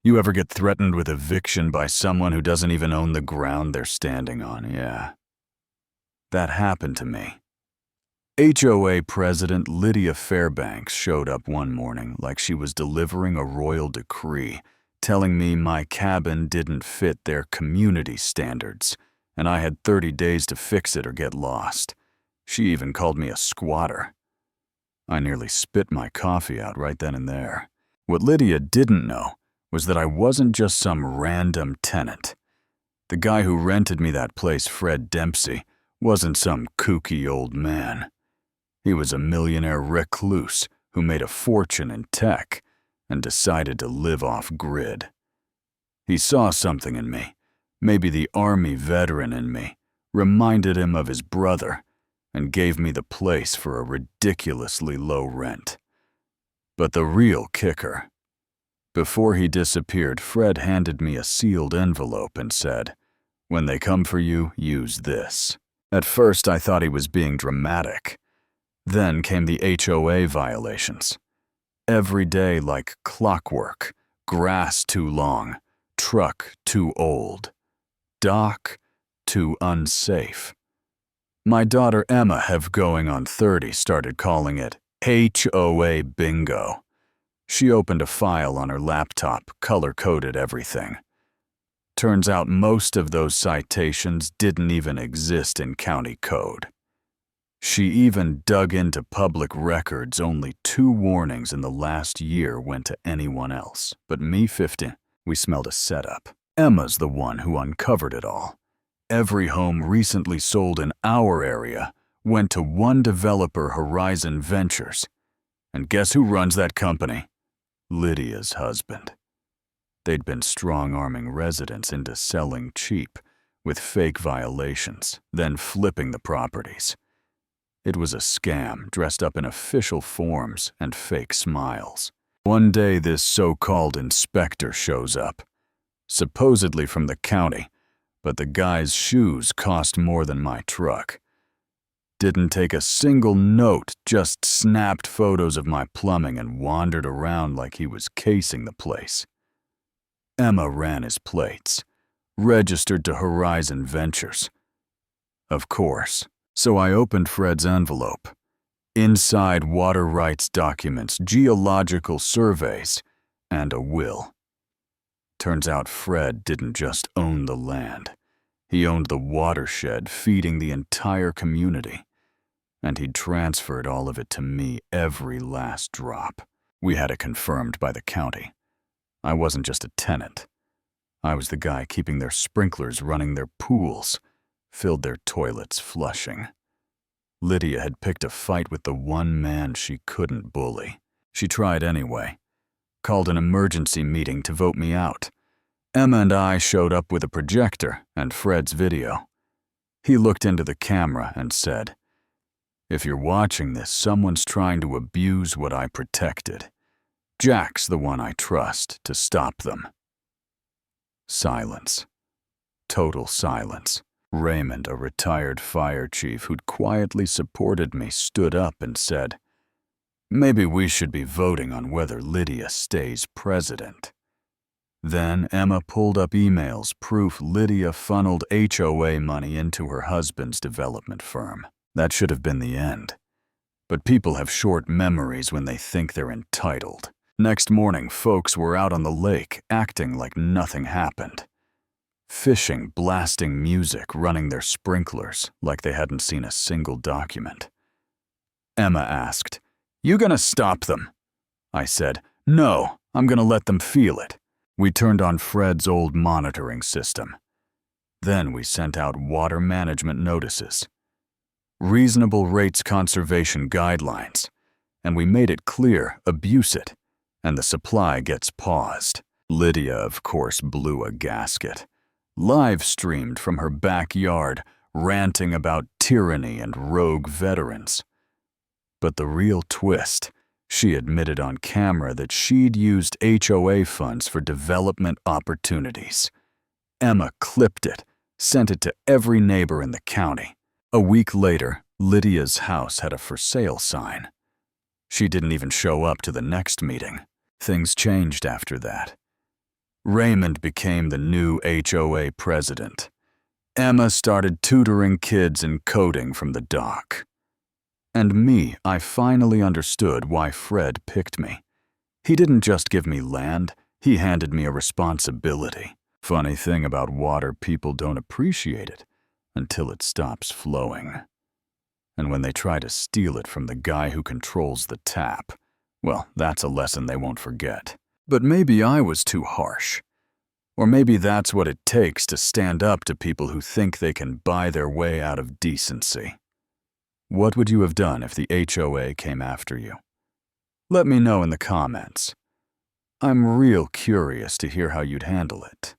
You ever get threatened with eviction by someone who doesn't even own the ground they're standing on? Yeah. That happened to me. HOA President Lydia Fairbanks showed up one morning like she was delivering a royal decree, telling me my cabin didn't fit their community standards, and I had 30 days to fix it or get lost. She even called me a squatter. I nearly spit my coffee out right then and there. What Lydia didn't know was that I wasn't just some random tenant. The guy who rented me that place, Fred Dempsey, wasn't some kooky old man. He was a millionaire recluse who made a fortune in tech and decided to live off-grid. He saw something in me, maybe the Army veteran in me, reminded him of his brother, and gave me the place for a ridiculously low rent. But the real kicker. Before he disappeared, Fred handed me a sealed envelope and said, "When they come for you, use this." At first, I thought he was being dramatic. Then came the HOA violations. Every day like clockwork: grass too long, truck too old, dock too unsafe. My daughter Emma, have going on 30, started calling it HOA bingo. She opened a file on her laptop, color-coded everything. Turns out most of those citations didn't even exist in county code. She even dug into public records. Only 2 warnings in the last year went to anyone else, but me, 50. We smelled a setup. Emma's the one who uncovered it all. Every home recently sold in our area went to one developer, Horizon Ventures. And guess who runs that company? Lydia's husband. They'd been strong-arming residents into selling cheap, with fake violations, then flipping the properties. It was a scam dressed up in official forms and fake smiles. One day this so-called inspector shows up, supposedly from the county, but the guy's shoes cost more than my truck. Didn't take a single note, just snapped photos of my plumbing and wandered around like he was casing the place. Emma ran his plates, registered to Horizon Ventures. Of course, so I opened Fred's envelope. Inside, water rights documents, geological surveys, and a will. Turns out Fred didn't just own the land. He owned the watershed feeding the entire community. And he'd transferred all of it to me, every last drop. We had it confirmed by the county. I wasn't just a tenant. I was the guy keeping their sprinklers running, their pools, filled their toilets flushing. Lydia had picked a fight with the one man she couldn't bully. She tried anyway. Called an emergency meeting to vote me out. Emma and I showed up with a projector and Fred's video. He looked into the camera and said, "If you're watching this, someone's trying to abuse what I protected. Jack's the one I trust to stop them." Silence. Total silence. Raymond, a retired fire chief who'd quietly supported me, stood up and said, "Maybe we should be voting on whether Lydia stays president." Then Emma pulled up emails, proof Lydia funneled HOA money into her husband's development firm. That should have been the end. But people have short memories when they think they're entitled. Next morning, folks were out on the lake, acting like nothing happened. Fishing, blasting music, running their sprinklers like they hadn't seen a single document. Emma asked, "You gonna stop them?" I said, "No, I'm gonna let them feel it." We turned on Fred's old monitoring system. Then we sent out water management notices. Reasonable rates conservation guidelines, and we made it clear, abuse it, and the supply gets paused. Lydia, of course, blew a gasket, live-streamed from her backyard, ranting about tyranny and rogue veterans. But the real twist, she admitted on camera that she'd used HOA funds for development opportunities. Emma clipped it, sent it to every neighbor in the county. A week later, Lydia's house had a for sale sign. She didn't even show up to the next meeting. Things changed after that. Raymond became the new HOA president. Emma started tutoring kids in coding from the dock. And me, I finally understood why Fred picked me. He didn't just give me land, he handed me a responsibility. Funny thing about water, people don't appreciate it until it stops flowing. And when they try to steal it from the guy who controls the tap, well, that's a lesson they won't forget. But maybe I was too harsh. Or maybe that's what it takes to stand up to people who think they can buy their way out of decency. What would you have done if the HOA came after you? Let me know in the comments. I'm real curious to hear how you'd handle it.